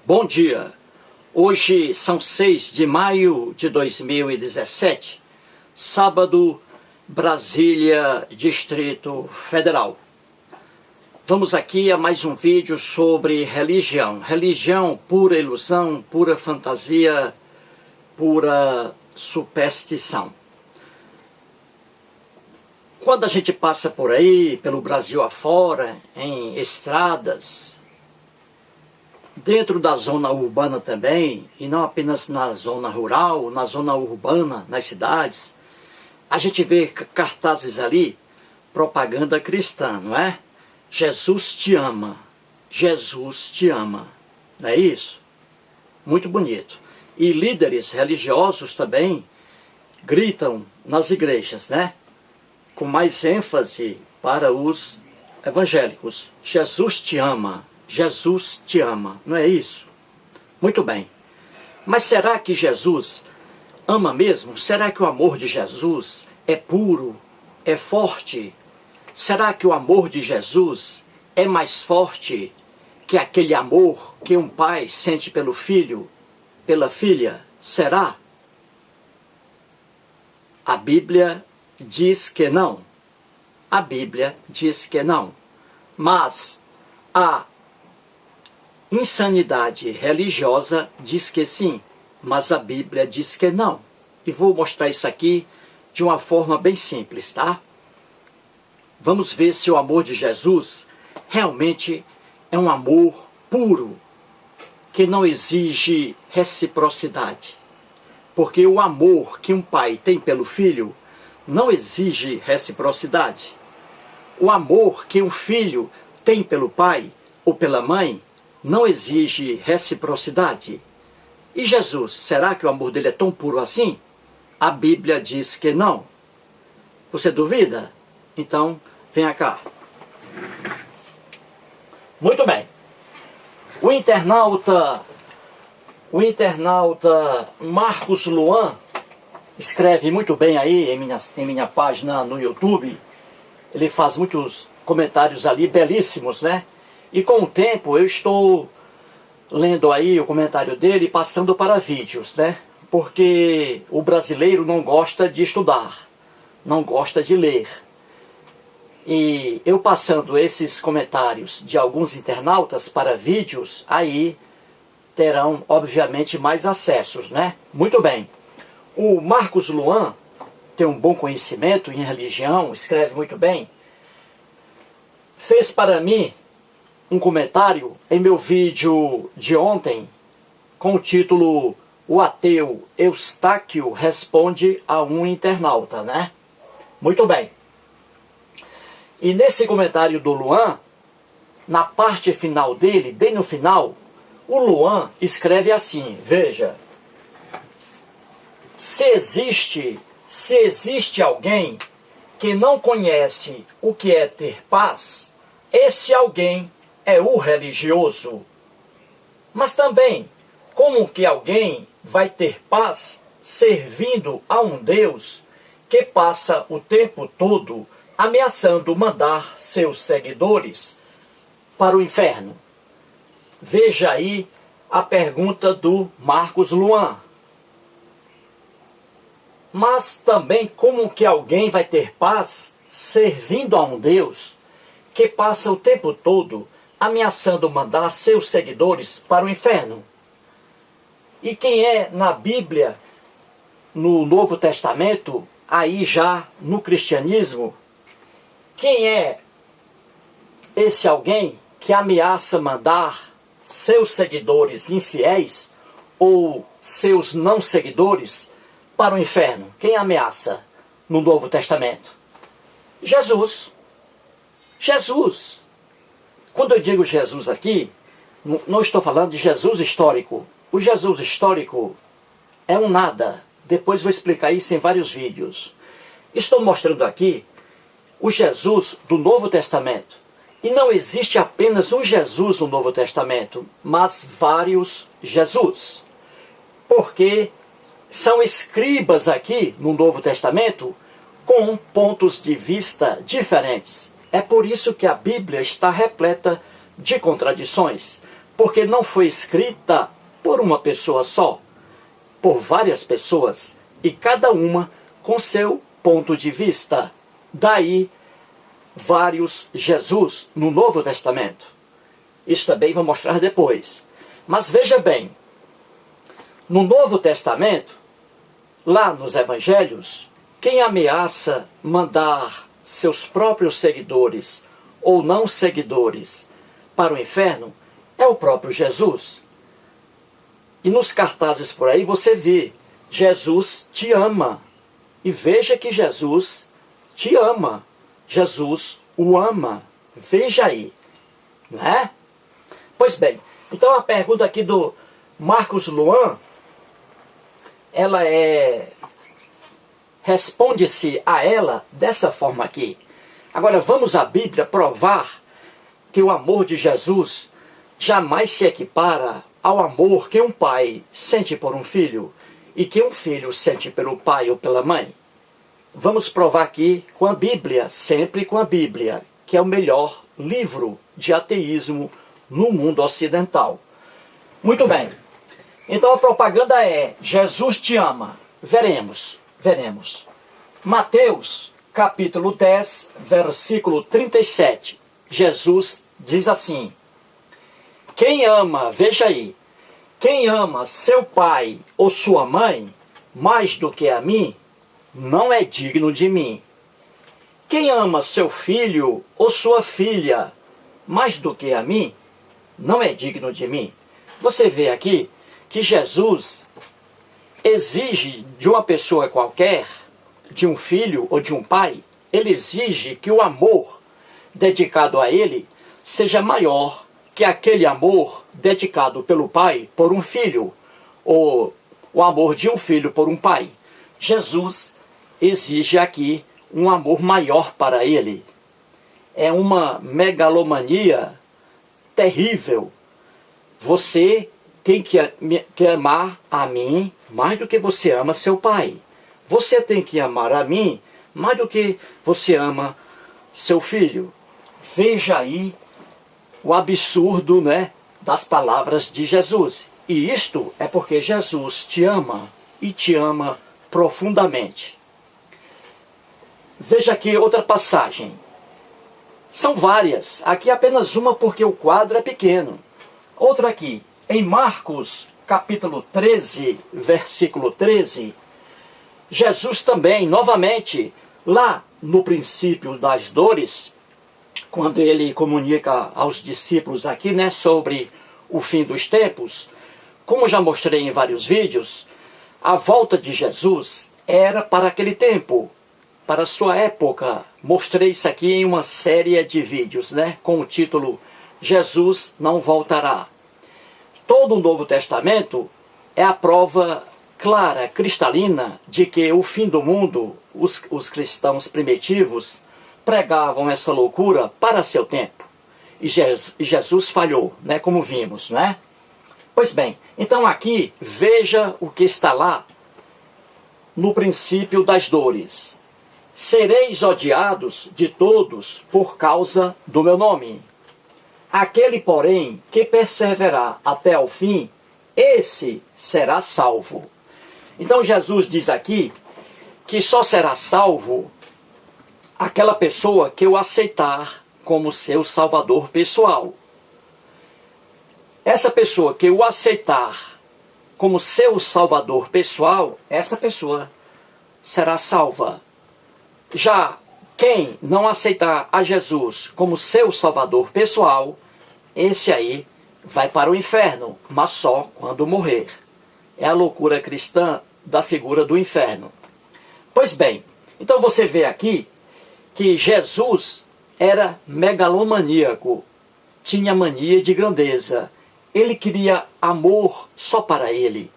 Bom dia, hoje são 6 de maio de 2017, sábado, Brasília, Distrito Federal. Vamos aqui a mais um vídeo sobre religião. Religião, pura ilusão, pura fantasia, pura superstição. Quando a gente passa por aí, pelo Brasil afora, em estradas, dentro da zona urbana também, e não apenas na zona rural, na zona urbana, nas cidades, a gente vê cartazes ali, propaganda cristã, não é? Jesus te ama, Jesus te ama, não é isso? Muito bonito. E líderes religiosos também gritam nas igrejas, né? Com mais ênfase para os evangélicos, Jesus te ama. Jesus te ama, não é isso? Muito bem. Mas será que Jesus ama mesmo? Será que o amor de Jesus é puro, é forte? Será que o amor de Jesus é mais forte que aquele amor que um pai sente pelo filho, pela filha? Será? A Bíblia diz que não. A Bíblia diz que não. Mas a insanidade religiosa diz que sim, mas a Bíblia diz que não. E vou mostrar isso aqui de uma forma bem simples, tá? Vamos ver se o amor de Jesus realmente é um amor puro, que não exige reciprocidade. Porque o amor que um pai tem pelo filho não exige reciprocidade. O amor que um filho tem pelo pai ou pela mãe não exige reciprocidade. E Jesus, será que o amor dele é tão puro assim? A Bíblia diz que não. Você duvida? Então, venha cá. Muito bem. O internauta Marcos Luan escreve muito bem aí em minha página no YouTube. Ele faz muitos comentários ali belíssimos, né? E com o tempo eu estou lendo aí o comentário dele e passando para vídeos, né? Porque o brasileiro não gosta de estudar, não gosta de ler. E eu passando esses comentários de alguns internautas para vídeos, aí terão obviamente mais acessos, né? Muito bem. O Marcos Luan tem um bom conhecimento em religião, escreve muito bem. Fez para mim um comentário em meu vídeo de ontem com o título O ateu Eustáquio responde a um internauta, né? Muito bem. E nesse comentário do Luan, na parte final dele, bem no final, o Luan escreve assim, veja: se existe alguém que não conhece o que é ter paz, esse alguém é o religioso. Mas também, como que alguém vai ter paz servindo a um Deus que passa o tempo todo ameaçando mandar seus seguidores para o inferno? Veja aí a pergunta do Marcos Luan. Mas também, como que alguém vai ter paz servindo a um Deus que passa o tempo todo ameaçando mandar seus seguidores para o inferno? E quem é na Bíblia, no Novo Testamento, aí já no cristianismo, quem é esse alguém que ameaça mandar seus seguidores infiéis ou seus não seguidores para o inferno? Quem ameaça no Novo Testamento? Jesus. Jesus. Quando eu digo Jesus aqui, não estou falando de Jesus histórico. O Jesus histórico é um nada. Depois vou explicar isso em vários vídeos. Estou mostrando aqui o Jesus do Novo Testamento. E não existe apenas um Jesus no Novo Testamento, mas vários Jesus. Porque são escribas aqui no Novo Testamento com pontos de vista diferentes. É por isso que a Bíblia está repleta de contradições. porque não foi escrita por uma pessoa só, por várias pessoas, e cada uma com seu ponto de vista. Daí, vários Jesus no Novo Testamento. Isso também vou mostrar depois. Mas veja bem, no Novo Testamento, lá nos Evangelhos, quem ameaça mandar seus próprios seguidores ou não seguidores para o inferno é o próprio Jesus. E nos cartazes por aí você vê, Jesus te ama. E veja que Jesus te ama. Jesus o ama. Veja aí. Né? Pois bem, então a pergunta aqui do Marcos Luan, ela responde-se a ela dessa forma aqui. Agora vamos à Bíblia provar que o amor de Jesus jamais se equipara ao amor que um pai sente por um filho e que um filho sente pelo pai ou pela mãe. Vamos provar aqui com a Bíblia, sempre com a Bíblia, que é o melhor livro de ateísmo no mundo ocidental. Muito bem. Então a propaganda é: Jesus te ama. Veremos. Mateus, capítulo 10, versículo 37. Jesus diz assim: quem ama, veja aí, quem ama seu pai ou sua mãe mais do que a mim, não é digno de mim. Quem ama seu filho ou sua filha mais do que a mim, não é digno de mim. Você vê aqui que Jesus exige de uma pessoa qualquer, de um filho ou de um pai, ele exige que o amor dedicado a ele seja maior que aquele amor dedicado pelo pai por um filho, ou o amor de um filho por um pai. Jesus exige aqui um amor maior para ele. É uma megalomania terrível. Você tem que amar a mim mais do que você ama seu pai. Você tem que amar a mim mais do que você ama seu filho. Veja aí o absurdo, né, das palavras de Jesus. E isto é porque Jesus te ama e te ama profundamente. Veja aqui outra passagem. São várias. Aqui apenas uma porque o quadro é pequeno. Outra aqui. Em Marcos, capítulo 13, versículo 13, Jesus também, novamente, lá no princípio das dores, quando ele comunica aos discípulos aqui, né, sobre o fim dos tempos, como já mostrei em vários vídeos, a volta de Jesus era para aquele tempo, para a sua época. Mostrei isso aqui em uma série de vídeos, né, com o título Jesus não voltará. Todo o Novo Testamento é a prova clara, cristalina, de que o fim do mundo, os cristãos primitivos pregavam essa loucura para seu tempo. E Jesus falhou, né, como vimos, né? Pois bem, então aqui veja o que está lá no princípio das dores. Sereis odiados de todos por causa do meu nome. Aquele, porém, que perseverar até ao fim, esse será salvo. Então Jesus diz aqui que só será salvo aquela pessoa que o aceitar como seu salvador pessoal. Essa pessoa que o aceitar como seu salvador pessoal, essa pessoa será salva. Já quem não aceitar a Jesus como seu salvador pessoal, esse aí vai para o inferno, mas só quando morrer. É a loucura cristã da figura do inferno. Pois bem, então você vê aqui que Jesus era megalomaníaco, tinha mania de grandeza. Ele queria amor só para ele.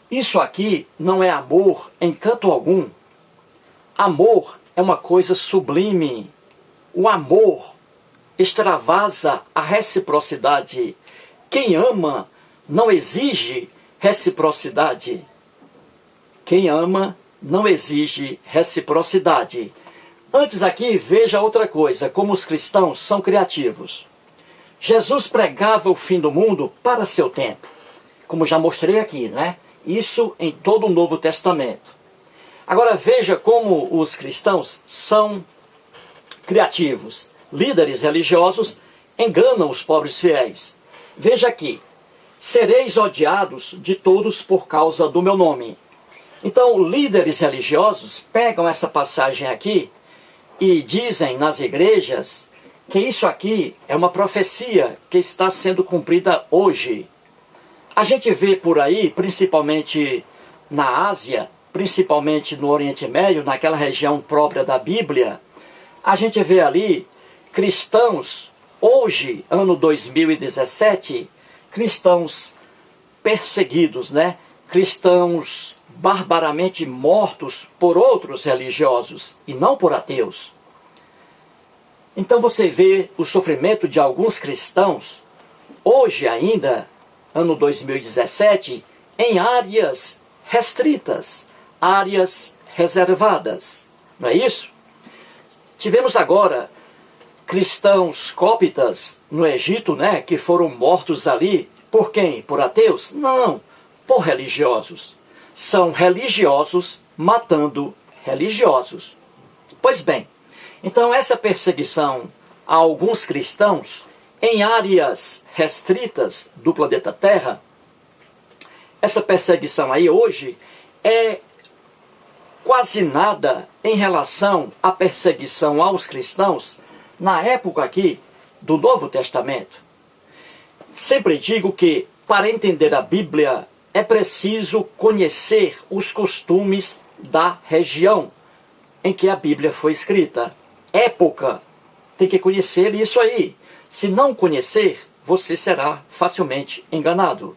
Isso aqui não é amor em canto algum. Amor é uma coisa sublime. O amor extravasa a reciprocidade. Quem ama não exige reciprocidade. Quem ama não exige reciprocidade. Antes aqui, veja outra coisa, como os cristãos são criativos. Jesus pregava o fim do mundo para seu tempo, como já mostrei aqui, né? Isso em todo o Novo Testamento. Agora veja como os cristãos são criativos. Líderes religiosos enganam os pobres fiéis. Veja aqui: sereis odiados de todos por causa do meu nome. Então, líderes religiosos pegam essa passagem aqui e dizem nas igrejas que isso aqui é uma profecia que está sendo cumprida hoje. A gente vê por aí, principalmente na Ásia, principalmente no Oriente Médio, naquela região própria da Bíblia, a gente vê ali cristãos, hoje, ano 2017, cristãos perseguidos, né? Cristãos barbaramente mortos por outros religiosos e não por ateus. Então você vê o sofrimento de alguns cristãos, hoje ainda, ano 2017, em áreas restritas, áreas reservadas. Não é isso? Tivemos agora cristãos cóptas no Egito, né, que foram mortos ali. Por quem? Por ateus? Não, por religiosos. São religiosos matando religiosos. Pois bem, então essa perseguição a alguns cristãos em áreas restritas do planeta Terra, essa perseguição aí hoje é quase nada em relação à perseguição aos cristãos na época aqui do Novo Testamento. Sempre digo que para entender a Bíblia é preciso conhecer os costumes da região em que a Bíblia foi escrita. Época, tem que conhecer isso aí. Se não conhecer, você será facilmente enganado.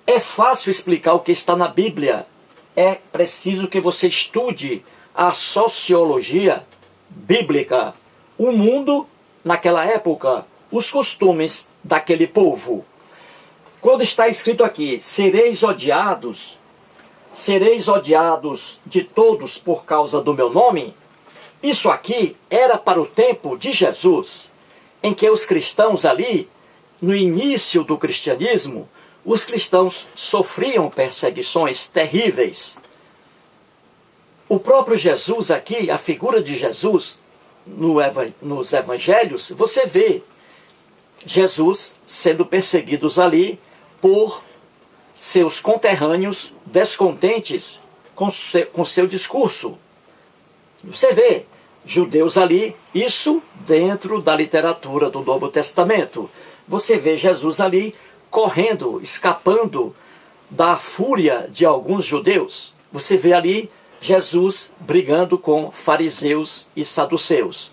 É fácil explicar o que está na Bíblia. É preciso que você estude a sociologia bíblica, o mundo naquela época, os costumes daquele povo. Quando está escrito aqui, sereis odiados de todos por causa do meu nome, isso aqui era para o tempo de Jesus, em que os cristãos ali, no início do cristianismo, os cristãos sofriam perseguições terríveis. O próprio Jesus aqui, a figura de Jesus nos evangelhos, você vê Jesus sendo perseguidos ali por seus conterrâneos descontentes com seu discurso. Você vê judeus ali, isso dentro da literatura do Novo Testamento. Você vê Jesus ali correndo, escapando da fúria de alguns judeus. Você vê ali Jesus brigando com fariseus e saduceus.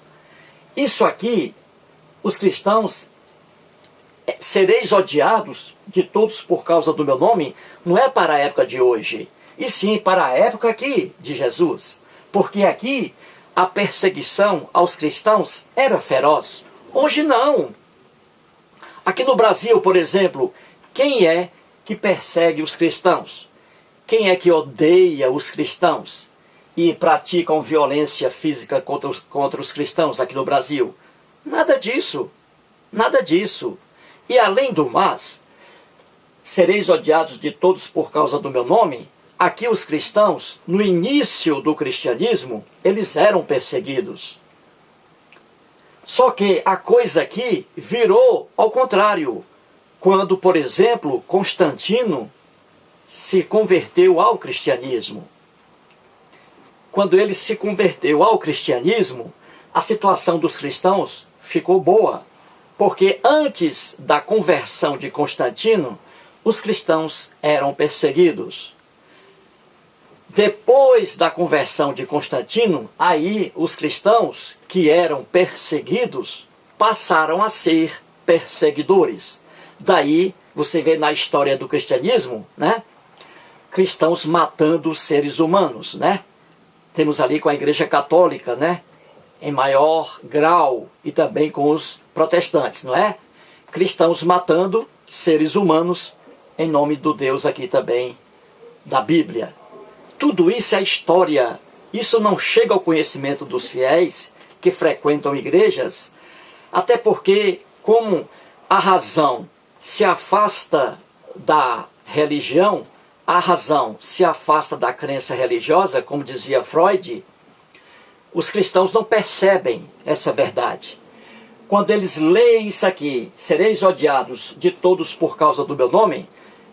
Isso aqui, os cristãos, sereis odiados de todos por causa do meu nome, não é para a época de hoje, e sim para a época aqui de Jesus. Porque aqui a perseguição aos cristãos era feroz. Hoje não. Aqui no Brasil, por exemplo, quem é que persegue os cristãos? Quem é que odeia os cristãos e praticam violência física contra os cristãos aqui no Brasil? Nada disso. Nada disso. E além do mais, sereis odiados de todos por causa do meu nome. Aqui os cristãos, no início do cristianismo, eles eram perseguidos. Só que a coisa aqui virou ao contrário. Quando, por exemplo, Constantino se converteu ao cristianismo. Quando ele se converteu ao cristianismo, a situação dos cristãos ficou boa. Porque antes da conversão de Constantino, os cristãos eram perseguidos. Depois da conversão de Constantino, aí os cristãos que eram perseguidos passaram a ser perseguidores. Daí você vê na história do cristianismo, né? Cristãos matando seres humanos, né? Temos ali com a Igreja Católica, né? Em maior grau, e também com os protestantes, não é? Cristãos matando seres humanos em nome do Deus aqui também da Bíblia. Tudo isso é história. Isso não chega ao conhecimento dos fiéis que frequentam igrejas, até porque, como a razão se afasta da religião, a razão se afasta da crença religiosa, como dizia Freud, os cristãos não percebem essa verdade. Quando eles leem isso aqui, sereis odiados de todos por causa do meu nome,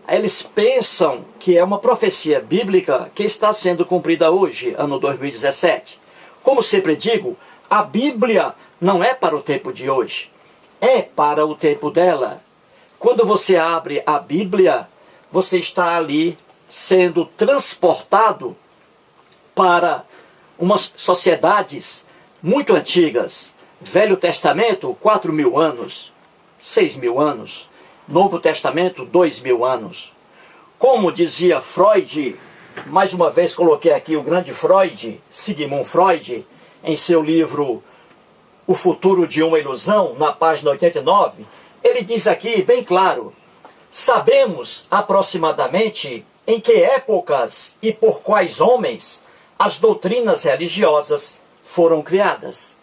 eles pensam que é uma profecia bíblica que está sendo cumprida hoje, ano 2017. Como sempre digo, a Bíblia não é para o tempo de hoje, é para o tempo dela. Quando você abre a Bíblia, você está ali sendo transportado para umas sociedades muito antigas. Velho Testamento, 4.000 anos, 6.000 anos. Novo Testamento, 2.000 anos. Como dizia Freud, mais uma vez coloquei aqui o grande Freud, Sigmund Freud, em seu livro O Futuro de uma Ilusão, na página 89, ele diz aqui, bem claro, sabemos aproximadamente em que épocas e por quais homens as doutrinas religiosas foram criadas.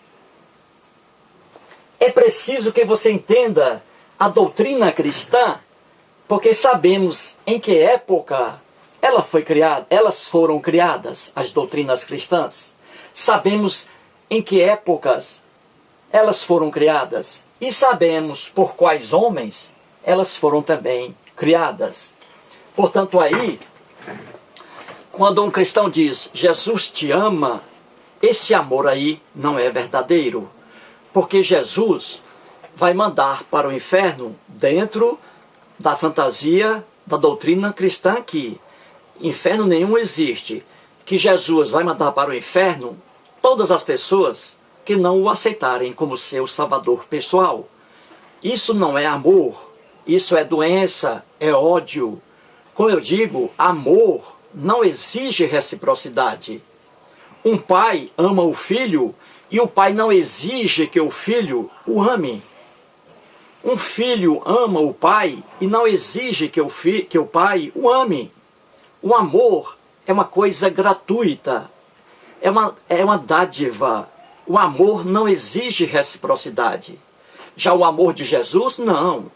É preciso que você entenda a doutrina cristã, porque sabemos em que época ela foi criada, elas foram criadas, as doutrinas cristãs. Sabemos em que épocas elas foram criadas e sabemos por quais homens elas foram também criadas. Portanto, aí, quando um cristão diz, Jesus te ama, esse amor aí não é verdadeiro. Porque Jesus vai mandar para o inferno dentro da fantasia da doutrina cristã que inferno nenhum existe. Que Jesus vai mandar para o inferno todas as pessoas que não o aceitarem como seu salvador pessoal. Isso não é amor, isso é doença, é ódio. Como eu digo, amor não exige reciprocidade. Um pai ama o filho e o pai não exige que o filho o ame. Um filho ama o pai e não exige que o pai o ame. O amor é uma coisa gratuita, é uma dádiva. O amor não exige reciprocidade. Já o amor de Jesus, não.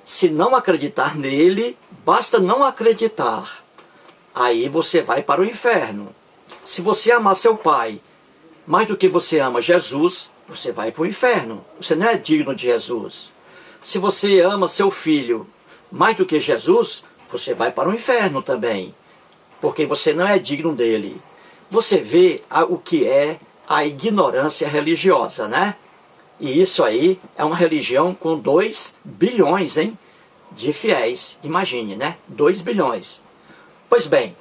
Se não acreditar nele, basta não acreditar. Aí você vai para o inferno. Se você amar seu pai mais do que você ama Jesus, você vai para o inferno. Você não é digno de Jesus. Se você ama seu filho mais do que Jesus, você vai para o inferno também. Porque você não é digno dele. Você vê o que é a ignorância religiosa, né? E isso aí é uma religião com 2 bilhões, hein, de fiéis. Imagine, né? 2 bilhões. Pois bem,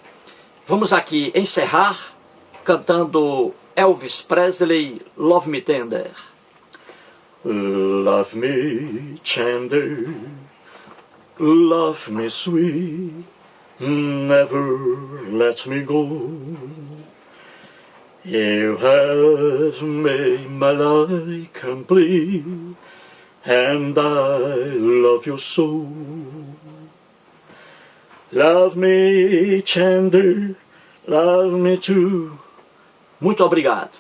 vamos aqui encerrar cantando Elvis Presley, Love Me Tender. Love me tender, love me sweet, never let me go. You have made my life complete, and I love you so. Love me tender, love me too. Muito obrigado.